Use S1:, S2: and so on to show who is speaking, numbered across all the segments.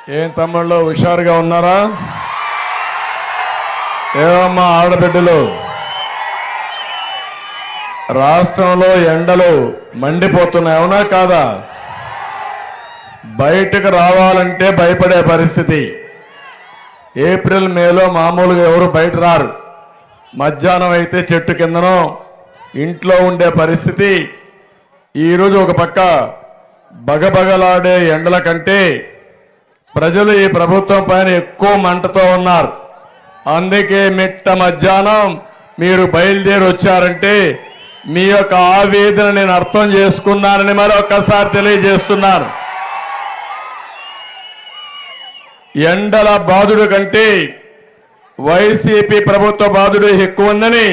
S1: ఏం తమ్ముళ్ళు హుషారుగా ఉన్నారా? ఏమమ్మా ఆడబిడ్డలు, రాష్ట్రంలో ఎండలు మండిపోతున్నాయి, అవునా కాదా? బయటకు రావాలంటే భయపడే పరిస్థితి. ఏప్రిల్ మేలో మామూలుగా ఎవరు బయట రారు. మధ్యాహ్నం అయితే చెట్టు కిందనో ఇంట్లో ఉండే పరిస్థితి. ఈరోజు ఒక పక్క బగబగలాడే ఎండల కంటే ప్రజలు ఈ ప్రభుత్వం పైన ఎక్కువ మంటతో ఉన్నారు. అందుకే మిట్ట మధ్యాహ్నం మీరు బయలుదేరి వచ్చారంటే మీ యొక్క ఆవేదన నేను అర్థం చేసుకున్నానని మరొకసారి తెలియజేస్తున్నాను. ఎండల బాధుడు కంటే వైసీపీ ప్రభుత్వ బాధుడు ఎక్కువ ఉందని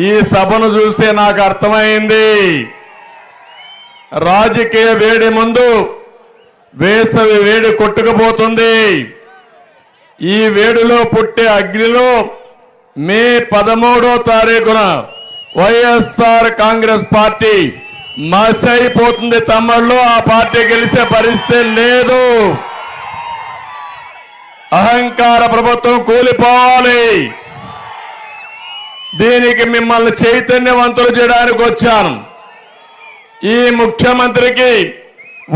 S1: ఈ సభను చూస్తే నాకు అర్థమైంది. రాజకీయ వేడి ముందు వేసవి వేడి కొట్టుకుపోతుంది. ఈ వేడిలో పుట్టే అగ్నిలో మే 13వ తారీఖున వైఎస్ఆర్ కాంగ్రెస్ పార్టీ మసైపోతుంది. తమ్ముళ్ళు, ఆ పార్టీ గెలిచే పరిస్థితి లేదు. అహంకార ప్రభుత్వం కూలిపోవాలి. దీనికి మిమ్మల్ని చైతన్యవంతులు చేయడానికి వచ్చాను. ఈ ముఖ్యమంత్రికి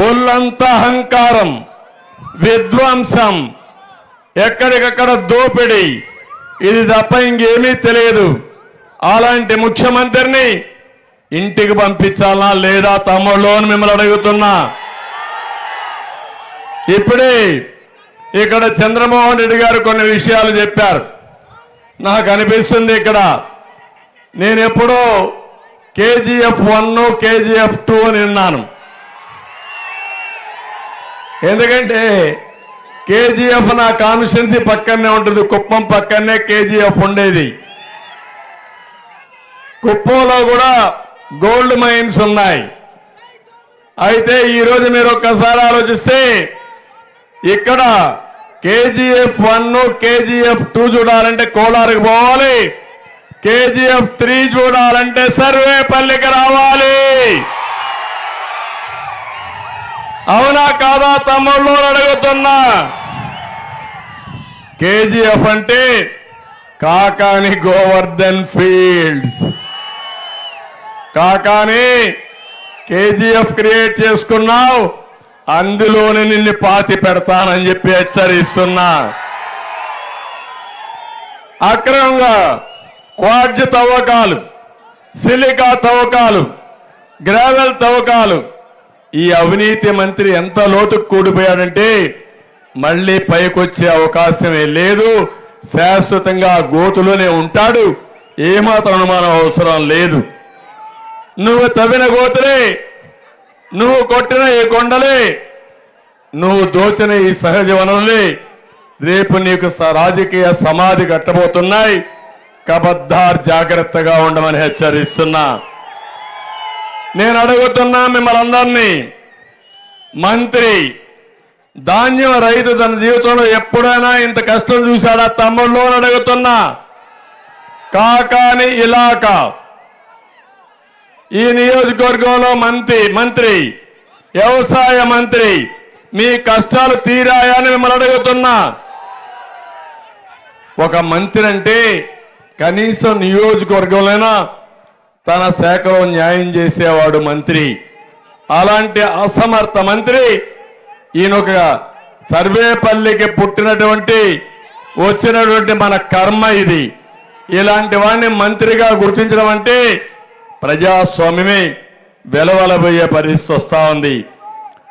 S1: ఒళ్ళంతా అహంకారం, విధ్వంసం, ఎక్కడికక్కడ దోపిడీ, ఇది తప్ప ఇంకేమీ తెలియదు. అలాంటి ముఖ్యమంత్రిని ఇంటికి పంపించాలా లేదా తమ్ముళ్ళు అని మిమ్మల్ని అడుగుతున్నా. ఇప్పుడే ఇక్కడ చంద్రమోహన్ రెడ్డి గారు కొన్ని విషయాలు చెప్పారు. నాకు అనిపిస్తుంది ఇక్కడ నేను ఎప్పుడో కేజీఎఫ్ 1 కేజీఎఫ్ 2 అని విన్నాను. ఎందుకంటే కేజీఎఫ్ నా కాన్స్టిట్యున్సీ పక్కనే ఉంటుంది, కుప్పం పక్కనే కేజీఎఫ్ ఉండేది. కుప్పంలో కూడా గోల్డ్ మైన్స్ ఉన్నాయి. అయితే ఈరోజు మీరు ఒక్కసారి ఆలోచిస్తే ఇక్కడ కేజీఎఫ్ 1 కేజీఎఫ్ 2 చూడాలంటే కోలారుకు పోవాలి, కేజీఎఫ్ 3 చూడాలంటే సర్వేపల్లికి రావాలి. అవునా కాదా తమ్ముళ్ళు అడుగుతున్నా. కేజీఎఫ్ అంటే Kakani Govardhan fields. Kakani KGF create చేసుకున్నావు, అందులోనే నిన్ను పాతి పెడతానని చెప్పి హెచ్చరిస్తున్నా. అక్రమంగా క్వార్జ్ తవ్వకాలు, సిలికా తవ్వకాలు, గ్రావెల్ తవ్వకాలు, ఈ అవినీతి మంత్రి ఎంత లోతుకు కూడిపోయాడంటే మళ్ళీ పైకొచ్చే అవకాశమే లేదు. శాశ్వతంగా గోతులోనే ఉంటాడు. ఏమాత్రం అనుమానం అవసరం లేదు. నువ్వు తవ్విన గోతులే, నువ్వు కొట్టిన ఈ కొండలే, నువ్వు దోచిన ఈ సహజ వనరులే రేపు నీకు రాజకీయ సమాధి కట్టబోతున్నాయి. కబద్దార్, జాగ్రత్తగా ఉండమని హెచ్చరిస్తున్నా. నేను అడుగుతున్నా మిమ్మల్ని అందరినీ, మంత్రి ధాన్యం రైతు తన జీవితంలో ఎప్పుడైనా ఇంత కష్టం చూశాడా తమ్ముళ్ళు అని అడుగుతున్నా. కాకాని ఇలాకా ఈ నియోజకవర్గంలో మంత్రి వ్యవసాయ మంత్రి, మీ కష్టాలు తీరాయని మిమ్మల్ని అడుగుతున్నా. ఒక మంత్రి అంటే కనీసం నియోజకవర్గంలోనైనా తన శాఖలో న్యాయం చేసేవాడు మంత్రి. అలాంటి అసమర్థ మంత్రి ఈయనొక సర్వేపల్లికి పుట్టినటువంటి వచ్చినటువంటి మన కర్మ ఇది. ఇలాంటి వాడిని మంత్రిగా గుర్తించడం అంటే ప్రజాస్వామ్యమే వెలవలబోయే పరిస్థితి వస్తా ఉంది.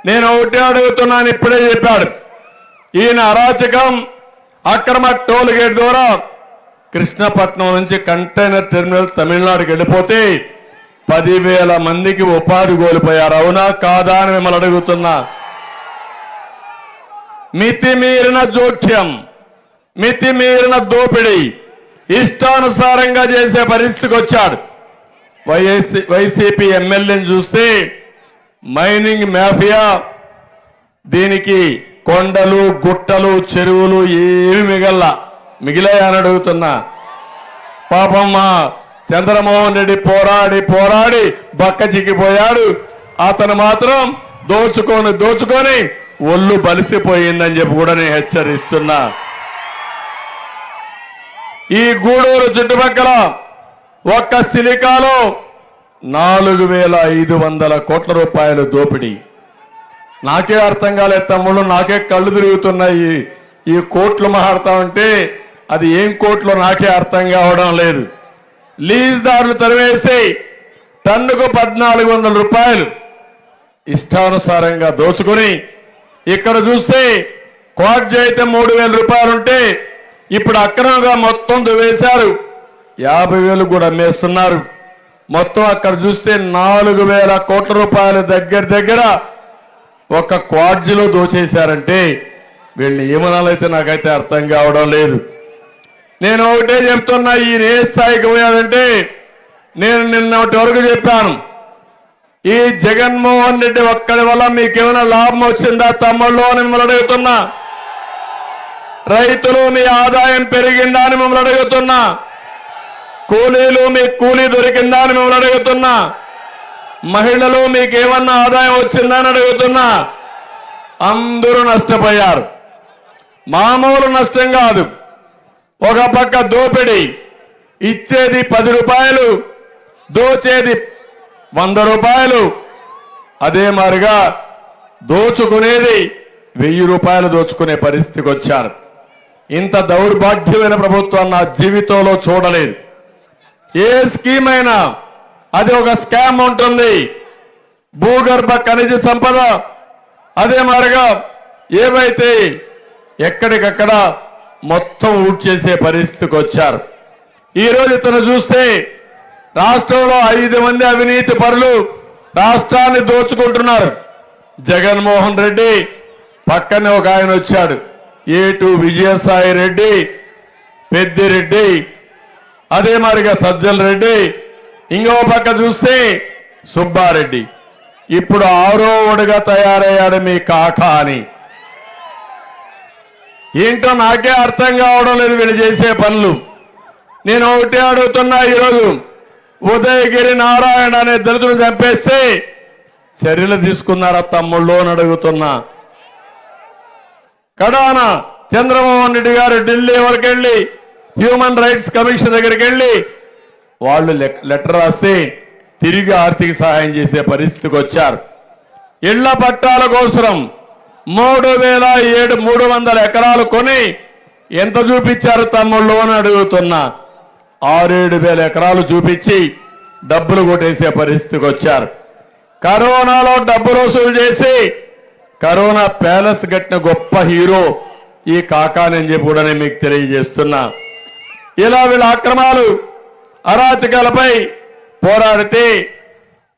S1: నేను ఒకటి అడుగుతున్నాను, ఇప్పుడే చెప్పాడు ఈయన అరాచకం. అక్రమ టోల్ గేట్ ద్వారా కృష్ణపట్నం నుంచి కంటైనర్ టెర్మినల్ తమిళనాడుకి వెళ్ళిపోతే 10,000 మందికి ఉపాధి కోల్పోయారు. అవునా కాదా అని మిమ్మల్ని అడుగుతున్నా. మితిమీరిన జోక్యం, మితిమీరిన దోపిడీ, ఇష్టానుసారంగా చేసే పరిస్థితికి వచ్చాడు. వైసీపీ ఎమ్మెల్యేని చూస్తే మైనింగ్ మాఫియా, దీనికి కొండలు గుట్టలు చెరువులు ఏమి మిగిలాయని అడుగుతున్నా. పాపం మా చంద్రమోహన్ రెడ్డి పోరాడి బక్క చిక్కిపోయాడు. అతను మాత్రం దోచుకొని ఒళ్ళు బలిసిపోయిందని చెప్పి కూడా నేను హెచ్చరిస్తున్నా. ఈ గూడూరు చుట్టుపక్కల ఒక్క సిలికాలో 4,500 కోట్ల రూపాయలు దోపిడీ. నాకే అర్థం కాలేదు తమ్ముళ్ళు, నాకే కళ్ళు తిరుగుతున్నాయి. ఈ కోట్లు మాట్లాడుతా ఉంటే అది ఏం కోట్లో నాకే అర్థం కావడం లేదు. లీజ్దారులు తరివేసి టన్నుకు 1,400 రూపాయలు ఇష్టానుసారంగా దోచుకుని, ఇక్కడ చూస్తే క్వార్జ్ అయితే 3,000 రూపాయలు ఉంటే ఇప్పుడు అక్రమంగా మొత్తం దువేశారు. 50,000 కూడా అమ్మేస్తున్నారు. మొత్తం అక్కడ చూస్తే 4,000 కోట్ల రూపాయలు దగ్గర ఒక క్వార్జీలో దోచేశారంటే వీళ్ళని ఏమనాలైతే నాకైతే అర్థం కావడం లేదు. నేను ఒకటే చెప్తున్నా, ఈయన ఏ స్థాయికి పోయాడంటే, నేను నిన్నటి వరకు చెప్పాను, ఈ జగన్మోహన్ రెడ్డి ఒక్కడి వల్ల మీకేమైనా లాభం వచ్చిందా తమ్ముళ్ళు అని మిమ్మల్ని అడుగుతున్నా. రైతులు మీ ఆదాయం పెరిగిందా అని మిమ్మల్ని అడుగుతున్నా. కూలీలు మీకు కూలీ దొరికిందా అని మిమ్మల్ని అడుగుతున్నా. మహిళలు మీకేమన్నా ఆదాయం వచ్చిందా అని అడుగుతున్నా. అందరూ నష్టపోయారు. మామూలు నష్టం కాదు. ఒక పక్క దోపిడీ, ఇచ్చేది 10 రూపాయలు, దోచేది 100 రూపాయలు. అదే మారిగా దోచుకునేది 1000 రూపాయలు దోచుకునే పరిస్థితికి వచ్చారు. ఇంత దౌర్భాగ్యమైన ప్రభుత్వం నా జీవితంలో చూడలేదు. ఏ స్కీమ్ అయినా అది ఒక స్కామ్ ఉంటుంది. భూగర్భ ఖనిజ సంపద అదే మారిగా ఏవైతే ఎక్కడికక్కడ మొత్తం ఊడ్చేసే పరిస్థితికి వచ్చారు. ఈరోజు ఇతను చూస్తే రాష్ట్రంలో 5 మంది అవినీతి పరులు రాష్ట్రాన్ని దోచుకుంటున్నారు. జగన్మోహన్ రెడ్డి పక్కనే ఒక ఆయన వచ్చాడు, ఏటు విజయసాయి రెడ్డి, పెద్దిరెడ్డి, అదే మారిగా సజ్జల రెడ్డి, ఇంకో పక్క చూస్తే సుబ్బారెడ్డి. ఇప్పుడు 6వోడుగా తయారయ్యాడు మీ కాక అని. ఏంటో నాకే అర్థం కావడం లేదు వీళ్ళు చేసే పనులు. నేను ఒకటే అడుగుతున్నా, ఈరోజు ఉదయగిరి నారాయణ అనే దళితులు చంపేస్తే చర్యలు తీసుకున్నారా తమ్ముళ్ళు అని అడుగుతున్నా. కడాన చంద్రమోహన్ రెడ్డి గారు ఢిల్లీ వరకు వెళ్ళి హ్యూమన్ రైట్స్ కమిషన్ దగ్గరికి వెళ్ళి వాళ్ళు లెటర్ రాస్తే తిరిగి ఆర్థిక సహాయం చేసే పరిస్థితికి వచ్చారు. ఇళ్ల పట్టాల కోసం 3,300 ఎకరాలు కొని ఎంత చూపించారు తమ్ముళ్ళు అని అడుగుతున్నా. 6,000-7,000 ఎకరాలు చూపించి డబ్బులు కొట్టేసే పరిస్థితికి వచ్చారు. కరోనాలో డబ్బులు వసూలు చేసి కరోనా ప్యాలెస్ కట్టిన గొప్ప హీరో ఈ కాకానని చెప్పి కూడా నేను మీకు తెలియజేస్తున్నా. ఇలా వీళ్ళ అక్రమాలు అరాచకాలపై పోరాడితే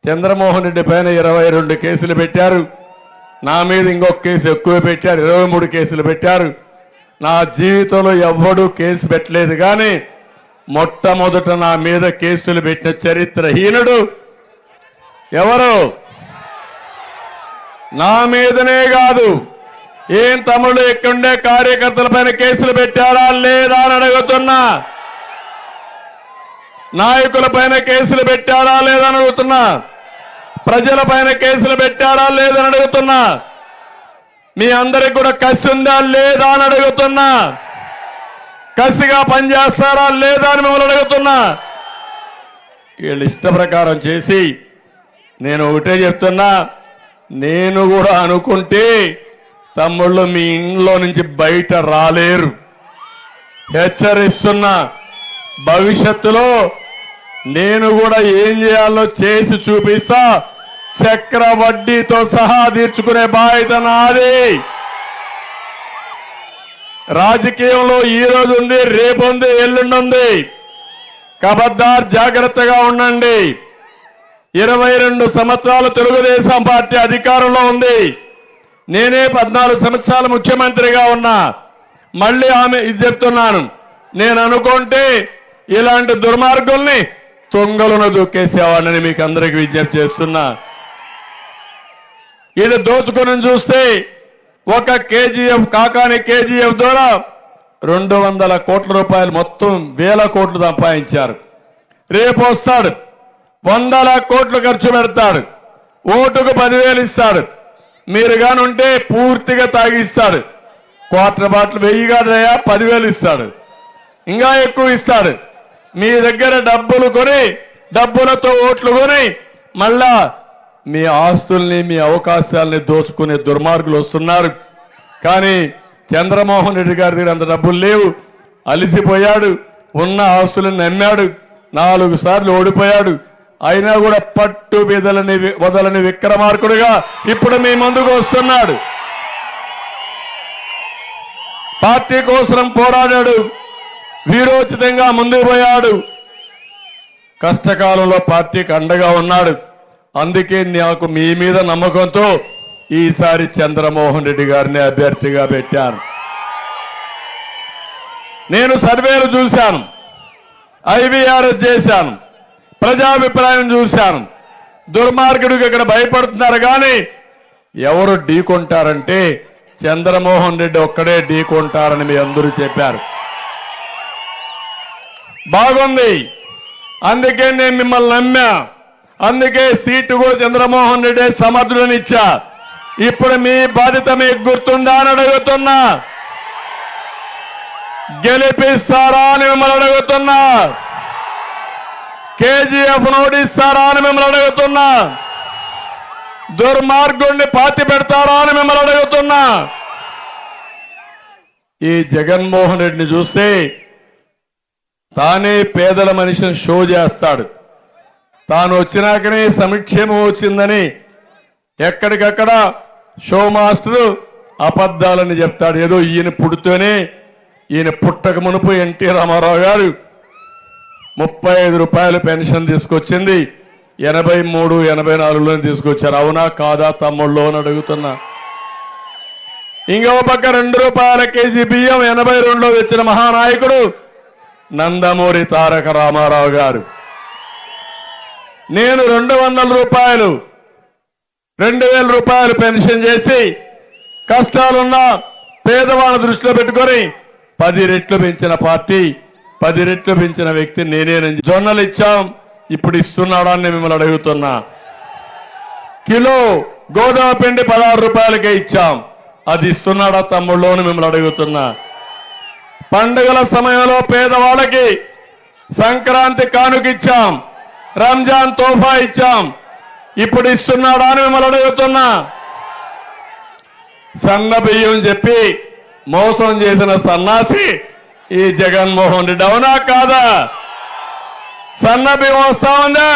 S1: చంద్రమోహన్ రెడ్డి పైన 22 కేసులు పెట్టారు. నా మీద ఇంకొక కేసు ఎక్కువ పెట్టారు, 23 కేసులు పెట్టారు. నా జీవితంలో ఎవ్వడూ కేసు పెట్టలేదు, కానీ మొట్టమొదట నా మీద కేసులు పెట్టిన చరిత్రహీనుడు ఎవరు? నా మీదనే కాదు, ఏం తమ్ముళ్ళు ఇక్కడుండే కార్యకర్తల పైన కేసులు పెట్టారా లేదా అని అడుగుతున్నా. నాయకుల పైన కేసులు పెట్టారా లేదని అడుగుతున్నా. ప్రజల పైన కేసులు పెట్టారా లేదని అడుగుతున్నా. మీ అందరికి కూడా కసి ఉందా లేదా అని అడుగుతున్నా. కసిగా పనిచేస్తారా లేదా అని మిమ్మల్ని అడుగుతున్నా. వీళ్ళు ఇష్ట ప్రకారం చేసి నేను ఒకటే చెప్తున్నా, నేను కూడా అనుకుంటే తమ్ముళ్ళు మీ ఇంట్లో నుంచి బయట రాలేరు. హెచ్చరిస్తున్నా, భవిష్యత్తులో నేను కూడా ఏం చేయాలో చేసి చూపిస్తా. చక్ర వడ్డీతో సహా తీర్చుకునే బాధ్యత నాది. రాజకీయంలో ఈ రోజు ఉంది, రేపు ఉంది, ఎల్లుండి ఉంది. ఖబర్దార్, జాగ్రత్తగా ఉండండి. 22 సంవత్సరాలు తెలుగుదేశం పార్టీ అధికారంలో ఉంది. నేనే 14 సంవత్సరాలు ముఖ్యమంత్రిగా ఉన్నా. మళ్ళీ ఆమె ఇది చెప్తున్నాను, నేను అనుకుంటే ఇలాంటి దుర్మార్గుల్ని తొంగలను దూకేసేవాడిని మీకు అందరికి విజ్ఞప్తి చేస్తున్నా. ఇది దోచుకుని చూస్తే ఒక కేజీఎఫ్ కాకాని కేజీఎఫ్ ద్వారా 200 కోట్ల రూపాయలు మొత్తం 1000 కోట్లు సంపాదించారు. రేపు వస్తాడు, 100 కోట్లు ఖర్చు పెడతాడు, ఓటుకు 10,000 ఇస్తాడు. మీరు గాని ఉంటే పూర్తిగా తాగిస్తాడు. క్వార్టర్ బాటిల్ 1000 కాదయా 10,000 ఇస్తాడు, ఇంకా ఎక్కువ ఇస్తాడు. మీ దగ్గర డబ్బులు కొని డబ్బులతో ఓట్లు కొని మళ్ళా మీ ఆస్తుల్ని మీ అవకాశాలని దోచుకునే దుర్మార్గులు వస్తున్నారు. కానీ చంద్రమోహన్ రెడ్డి గారి దగ్గర అంత డబ్బులు లేవు, అలిసిపోయాడు, ఉన్న ఆస్తులను నమ్మాడు, 4 సార్లు ఓడిపోయాడు. అయినా కూడా పట్టు వదలని విక్రమార్కుడిగా ఇప్పుడు మీ ముందుకు వస్తున్నాడు. పార్టీ కోసం పోరాడాడు, వీరోచితంగా ముందుకు పోయాడు, కష్టకాలంలో పార్టీకి అండగా ఉన్నాడు. అందుకే నాకు మీ మీద నమ్మకంతో ఈసారి చంద్రమోహన్ రెడ్డి గారిని అభ్యర్థిగా పెట్టాను. నేను సర్వేలు చూశాను, ఐవీఆర్ఎస్ చేశాను, ప్రజాభిప్రాయం చూశాను. దుర్మార్గుడికి ఇక్కడ భయపడుతున్నారు కానీ ఎవరు ఢీకొంటారంటే చంద్రమోహన్ రెడ్డి ఒక్కడే ఢీకొంటారని మీ అందరూ చెప్పారు. బాగుంది, అందుకే నేను మిమ్మల్ని నమ్మా. అందుకే సీటు కూడా చంద్రమోహన్ రెడ్డి సమర్థుడని ఇచ్చా. ఇప్పుడు మీ బాధ్యత మీకు గుర్తుందా అని అడుగుతున్నా. గెలిపిస్తారా అని మిమ్మల్ని అడుగుతున్నా. కేజీఎఫ్ నోటిస్తారా అని మిమ్మల్ని అడుగుతున్నా. దుర్మార్గుడిని పాతి పెడతారా అని మిమ్మల్ని అడుగుతున్నా. ఈ జగన్మోహన్ రెడ్డిని చూస్తే తానే పేదల మనిషిని షో చేస్తాడు. తాను వచ్చినాకనే సంక్షేమం వచ్చిందని ఎక్కడికక్కడ షో మాస్టర్ అబద్ధాలని చెప్తాడు. ఏదో ఈయన పుడితేనే, ఈయన పుట్టక మునుపు ఎన్టీ రామారావు గారు 35 రూపాయలు పెన్షన్ తీసుకొచ్చింది, 83, 84లో తీసుకొచ్చారు. అవునా కాదా తమ్ముళ్ళు అని అడుగుతున్నా. ఇంకో పక్క 2 రూపాయల కేజీ బియ్యం 82లో తెచ్చిన మహానాయకుడు నందమూరి తారక రామారావు గారు. నేను 200 రూపాయలు 2000 రూపాయలు పెన్షన్ చేసి కష్టాలున్న పేదవాళ్ళ దృష్టిలో పెట్టుకొని 10 రెట్లు పెంచిన పార్టీ, 10 రెట్లు పెంచిన వ్యక్తి నేనేనని. జొన్నలు ఇచ్చాం, ఇప్పుడు ఇస్తున్నాడా అని మిమ్మల్ని అడుగుతున్నా. కిలో గోధుమ పిండి 16 రూపాయలకే ఇచ్చాం, అది ఇస్తున్నాడా తమ్ముళ్ళు అని మిమ్మల్ని అడుగుతున్నా. పండుగల సమయంలో పేదవాళ్ళకి సంక్రాంతి కానుక ఇచ్చాం, రంజాన్ తోఫా ఇచ్చాం, ఇప్పుడు ఇస్తున్నాడా అని మిమ్మల్ని అడుగుతున్నా. సన్న బియ్యం చెప్పి మోసం చేసిన సన్నాసి ఈ జగన్మోహన్ రెడ్డి. అవునా కాదా? సన్న బియ్యం వస్తా ఉందా?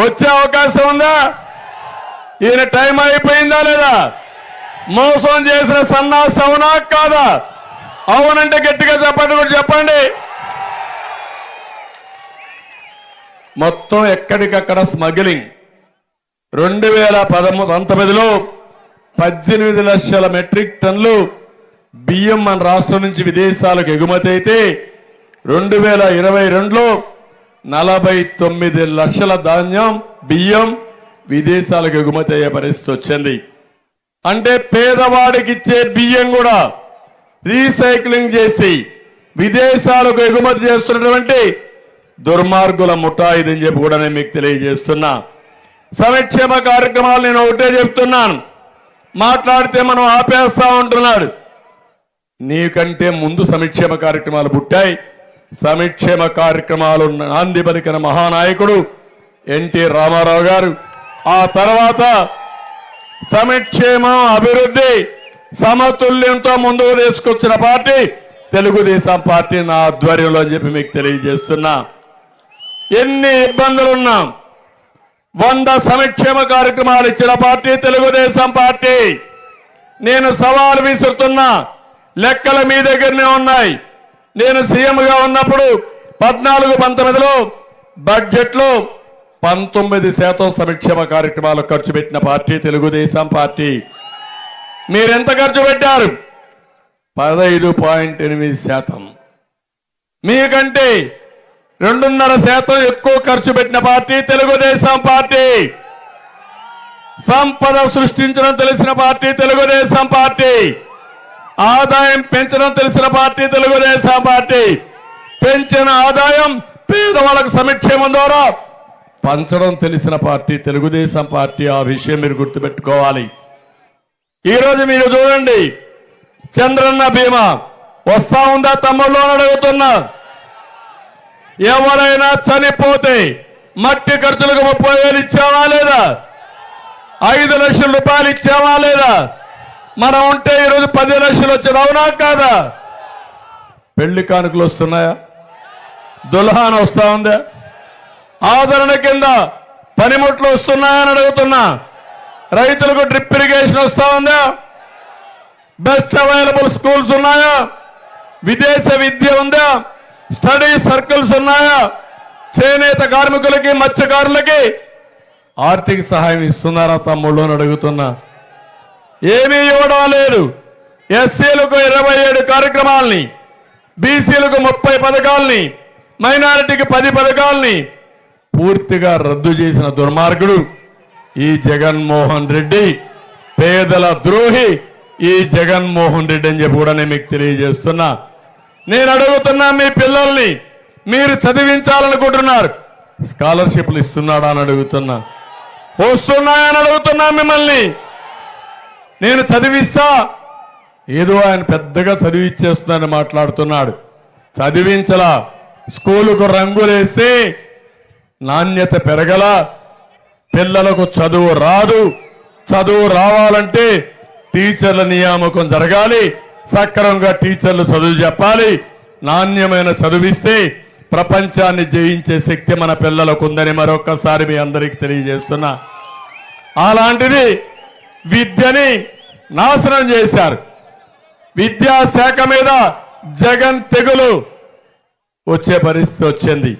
S1: వచ్చే అవకాశం ఉందా? ఈయన టైం అయిపోయిందా లేదా? మోసం చేసిన సన్నాసి అవునా కాదా? అవునంటే గట్టిగా చెప్పండి, కూడా చెప్పండి. మొత్తం ఎక్కడికక్కడ స్మగ్లింగ్. 2019లో 18 లక్షల మెట్రిక్ టన్నులు బియ్యం మన రాష్ట్రం నుంచి విదేశాలకు ఎగుమతి అయితే 2022లో 49 లక్షల ధాన్యం బియ్యం విదేశాలకు ఎగుమతి అయ్యే పరిస్థితి వచ్చింది. అంటే పేదవాడికి ఇచ్చే బియ్యం కూడా రీసైక్లింగ్ చేసి విదేశాలకు ఎగుమతి చేస్తున్నటువంటి దుర్మార్గుల ముఠా ఇదని చెప్పి కూడా నేను మీకు తెలియజేస్తున్నా. సంక్షేమ కార్యక్రమాలు నేను ఒకటే చెప్తున్నాను, మాట్లాడితే మనం ఆపేస్తా ఉంటున్నాడు. నీకంటే ముందు సంక్షేమ కార్యక్రమాలు పుట్టాయి. సంక్షేమ కార్యక్రమాలు నాంది పలికిన మహానాయకుడు ఎన్టీ రామారావు గారు. ఆ తర్వాత సంక్షేమం అభివృద్ధి సమతుల్యంతో ముందుకు తీసుకొచ్చిన పార్టీ తెలుగుదేశం పార్టీ నా ఆధ్వర్యంలో అని చెప్పి మీకు తెలియజేస్తున్నా. ఎన్ని ఇబ్బందులున్నా 100 సంక్షేమ కార్యక్రమాలు ఇచ్చిన పార్టీ తెలుగుదేశం పార్టీ. నేను సవాల్ విసురుతున్నా, లెక్కలు మీ దగ్గరనే ఉన్నాయి. నేను సీఎంగా ఉన్నప్పుడు 14-19లో బడ్జెట్లో 19% సంక్షేమ కార్యక్రమాలు ఖర్చు పెట్టిన పార్టీ తెలుగుదేశం పార్టీ. మీరెంత ఖర్చు పెట్టారు? 15.8%. మీకంటే 2.5% ఎక్కువ ఖర్చు పెట్టిన పార్టీ తెలుగుదేశం పార్టీ. సంపద సృష్టించడం తెలిసిన పార్టీ తెలుగుదేశం పార్టీ. ఆదాయం పెంచడం తెలిసిన పార్టీ తెలుగుదేశం పార్టీ. పెంచిన ఆదాయం పేదవాళ్ళకు సంక్షేమం ద్వారా పంచడం తెలిసిన పార్టీ తెలుగుదేశం పార్టీ. ఆ విషయం మీరు గుర్తుపెట్టుకోవాలి. ఈరోజు మీరు చూడండి, చంద్రన్న బీమా వస్తా ఉందా తమ్ముళ్ళు అని అడుగుతున్నా. ఎవరైనా చనిపోతే మట్టి ఖర్చులకు 30,000 ఇచ్చావా లేదా? 5 లక్షల రూపాయలు ఇచ్చావా లేదా? మనం ఉంటే ఈరోజు 10 లక్షలు వచ్చేది, అవునా కాదా? పెళ్లి కానుకలు వస్తున్నాయా? దుల్హాన్ వస్తా ఉందా? ఆదరణ కింద పనిముట్లు వస్తున్నాయని అడుగుతున్నా. రైతులకు డ్రిప్ ఇరిగేషన్ వస్తా ఉందా? బెస్ట్ అవైలబుల్ స్కూల్స్ ఉన్నాయా? విదేశ విద్య ఉందా? స్టడీ సర్కిల్స్ ఉన్నాయా? చేనేత కార్మికులకి, మత్స్యకారులకి ఆర్థిక సహాయం ఇస్తున్నారా తమ్ముళ్ళు అని అడుగుతున్నా. ఏమీ ఇవ్వడం లేదు. ఎస్సీలకు 27 కార్యక్రమాలని, బీసీలకు 30 పథకాలని, మైనారిటీకి 10 పథకాలని పూర్తిగా రద్దు చేసిన దుర్మార్గుడు ఈ జగన్మోహన్ రెడ్డి. పేదల ద్రోహి ఈ జగన్మోహన్ రెడ్డి అని చెప్పి కూడా నేను మీకు తెలియజేస్తున్నా. నేను అడుగుతున్నా, మీ పిల్లల్ని మీరు చదివించాలనుకుంటున్నారు, స్కాలర్షిప్లు ఇస్తున్నాడా అని అడుగుతున్నా. వస్తున్నాయని అడుగుతున్నా మిమ్మల్ని. నేను చదివిస్తా, ఏదో ఆయన పెద్దగా చదివిచ్చేస్తున్నానని మాట్లాడుతున్నాడు. చదివించలా. స్కూలుకు రంగులేస్తే నాణ్యత పెరగల. పిల్లలకు చదువు రాదు. చదువు రావాలంటే టీచర్ల నియామకం జరగాలి. సక్రమంగా టీచర్లు చదువు చెప్పాలి. నాణ్యమైన చదివిస్తే ప్రపంచాన్ని జయించే శక్తి మన పిల్లలకు ఉందని మరొకసారి మీ అందరికీ తెలియజేస్తున్నా. అలాంటిది విద్యని నాశనం చేశారు. విద్యాశాఖ మీద జగన్ తెగులు వచ్చే పరిస్థితి వచ్చింది.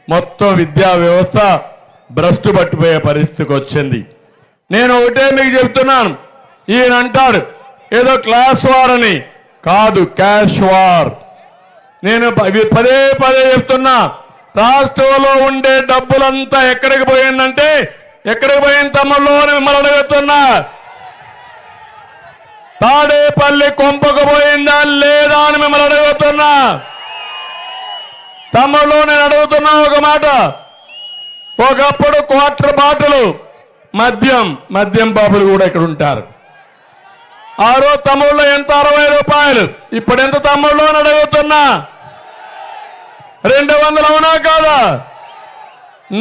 S1: మొత్తం విద్యా వ్యవస్థ భ్రష్టు పట్టిపోయే పరిస్థితికి వచ్చింది. నేను ఒకటే మీకు చెప్తున్నాను, ఈయన అంటాడు ఏదో క్లాస్ వార్ అని. కాదు, క్యాష్ వార్. నేను పదే పదే చెప్తున్నా, రాష్ట్రంలో ఉండే డబ్బులంతా ఎక్కడికి పోయిందంటే, ఎక్కడికి పోయిన తమ్ముళ్ళు అని మిమ్మల్ని అడుగుతున్నా. తాడేపల్లి కొంపకు పోయిందా లేదా అని మిమ్మల్ని అడుగుతున్నా. తమ్ముళ్ళు నేను అడుగుతున్నా ఒక మాట. ఒకప్పుడు క్వార్టర్ బాటిల్ మద్యం బాబులు కూడా ఇక్కడ ఉంటారు. ఆ రోజు తమ్ముళ్ళు ఎంత? 60 రూపాయలు. ఇప్పుడు ఎంత తమ్ముళ్ళు అని అడుగుతున్నా. 200 అవునా కాదా?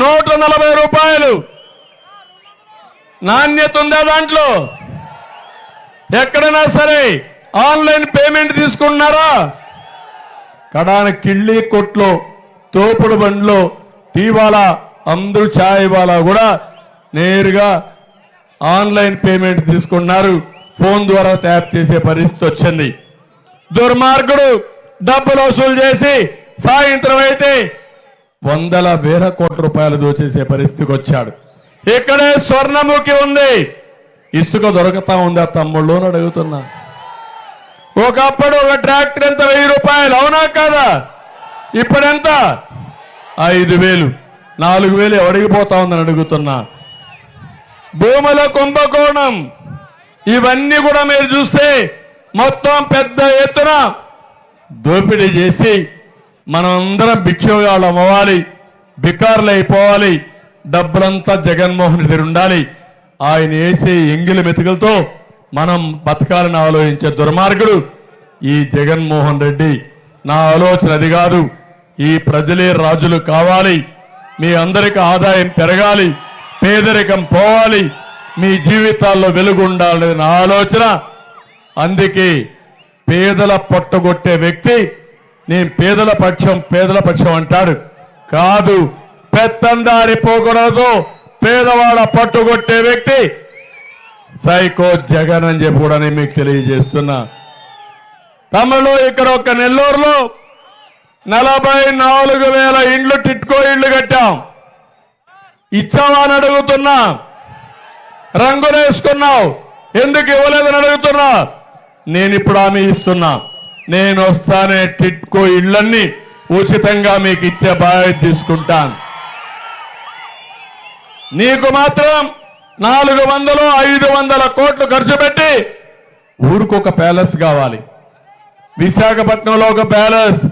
S1: 140 రూపాయలు. నాణ్యత ఉందా దాంట్లో? ఎక్కడైనా సరే ఆన్లైన్ పేమెంట్ తీసుకుంటున్నారా? కడాన కిళ్ళి కొట్లో, తోపుడు బండ్లో, టీవాలా, అందరూ ఛాయ్ వాలా కూడా నేరుగా ఆన్లైన్ పేమెంట్ తీసుకున్నారు. ఫోన్ ద్వారా ట్యాప్ చేసే పరిస్థితి వచ్చింది. దుర్మార్గుడు డబ్బులు వసూలు చేసి సాయంత్రం అయితే 100,000 కోట్ల రూపాయలు దోచేసే పరిస్థితికి వచ్చాడు. ఇక్కడే స్వర్ణముఖి ఉంది. ఇసుక దొరకతా ఉందా తమ్ముళ్ళు అని అడుగుతున్నా. ఒకప్పుడు ఒక ట్రాక్టర్ ఎంత? 1000 రూపాయలు, అవునా కాదా? ఇప్పుడెంత? 5,000. 4,000 ఎవడికి పోతా ఉందని అడుగుతున్నా. భూముల కుంభకోణం, ఇవన్నీ కూడా మీరు చూస్తే మొత్తం పెద్ద ఎత్తున దోపిడీ చేసి మనందరం భిక్షగాళ్ళు అవ్వాలి, బికార్లు అయిపోవాలి. డబ్బులంతా జగన్మోహన్ రెడ్డి ఉండాలి. ఆయన వేసే ఎంగిలి మెతుకులతో మనం బతకాలని ఆలోచించే దుర్మార్గుడు ఈ జగన్మోహన్ రెడ్డి. నా ఆలోచన అది కాదు. ఈ ప్రజలే రాజులు కావాలి. మీ అందరికి ఆదాయం పెరగాలి, పేదరికం పోవాలి, మీ జీవితాల్లో వెలుగు ఉండాలనే నా ఆలోచన. అందుకే పేదల పొట్టగొట్టే వ్యక్తి, నేను పేదల పక్షం అంటాడు. కాదు, పెత్తందారి పోకూడదు. పేదవాడ పట్టుకొట్టే వ్యక్తి సైకో జగన్ అని చెప్పి కూడా నేను మీకు తెలియజేస్తున్నా. తమలో ఇక్కడ ఒక నెల్లూరులో 44,000 ఇండ్లు, టిట్కో ఇండ్లు కట్టాం. ఇచ్చావా అని అడుగుతున్నా. రంగులేసుకున్నావు, ఎందుకు ఇవ్వలేదని అడుగుతున్నా. నేను ఇప్పుడు హామీ ఇస్తున్నా, నేను వస్తానే టిట్కో ఇళ్లన్నీ ఉచితంగా మీకు ఇచ్చే బాధ్యత తీసుకుంటాను. నీకు మాత్రం 400-500 కోట్లు ఖర్చు పెట్టి ఊరికొక ప్యాలెస్ కావాలి. విశాఖపట్నంలో ఒక ప్యాలెస్,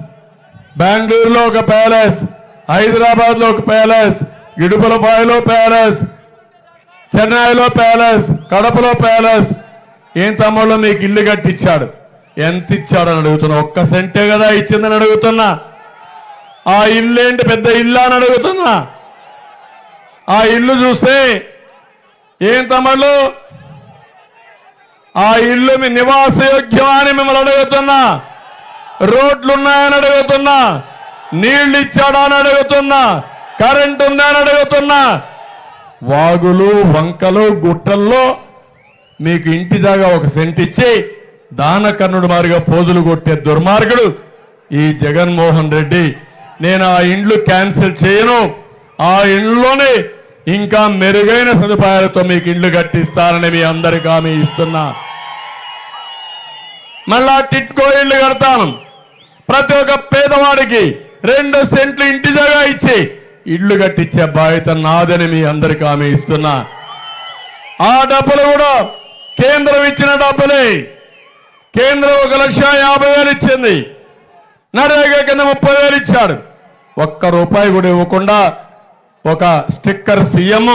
S1: బెంగళూరులో ఒక ప్యాలెస్, హైదరాబాద్లో ఒక ప్యాలెస్, ఇడుపులపాయలో ప్యాలెస్, చెన్నైలో ప్యాలెస్, కడపలో ప్యాలెస్, ఏం తమ్ముళ్ళు మీకు ఇల్లు కట్టించాడు, ఎంత ఇచ్చాడని అడుగుతున్నా. 1 సెంటే కదా ఇచ్చిందని అడుగుతున్నా. ఆ ఇల్లు ఏంటి, పెద్ద ఇల్లు అని అడుగుతున్నా. ఆ ఇల్లు చూస్తే ఏం తమ్ముళ్ళు, ఆ ఇల్లు మీ నివాసయోగ్యమా అని మిమ్మల్ని అడుగుతున్నా. రోడ్లున్నాయని అడుగుతున్నా, నీళ్లు ఇచ్చాడా అని అడుగుతున్నా, కరెంట్ ఉందా అని అడుగుతున్నా. వాగులు వంకలు గుట్టల్లో మీకు ఇంటి దాకా 1 సెంట్ ఇచ్చి దానకర్ణుడు మారిగా పోజులు కొట్టే దుర్మార్గుడు ఈ జగన్మోహన్ రెడ్డి. నేను ఆ ఇండ్లు క్యాన్సిల్ చేయను, ఆ ఇండ్లోనే ఇంకా మెరుగైన సదుపాయాలతో మీకు ఇండ్లు కట్టిస్తానని మీ అందరికీ హామీ ఇస్తున్నా. మళ్ళా టిట్కో ఇల్లు కడతాను, ప్రతి ఒక్క పేదవాడికి 2 సెంట్లు ఇంటి జాగా ఇచ్చి ఇల్లు కట్టించే బాధ్యత నాదని మీ అందరికీ హామీ ఇస్తున్నా. ఆ డబ్బులు కూడా కేంద్రం ఇచ్చిన డబ్బులే. కేంద్రం 1,50,000 ఇచ్చింది, నరేగా కింద 30,000 ఇచ్చాడు. 1 రూపాయి కూడా ఇవ్వకుండా ఒక స్టిక్కర్ సీఎం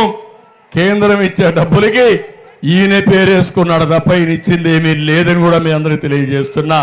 S1: కేంద్రం ఇచ్చే డబ్బులకి ఈయన పేరేసుకున్నాడు తప్ప ఈయన ఇచ్చింది ఏమీ లేదని కూడా మీ అందరికీ తెలియజేస్తున్నా.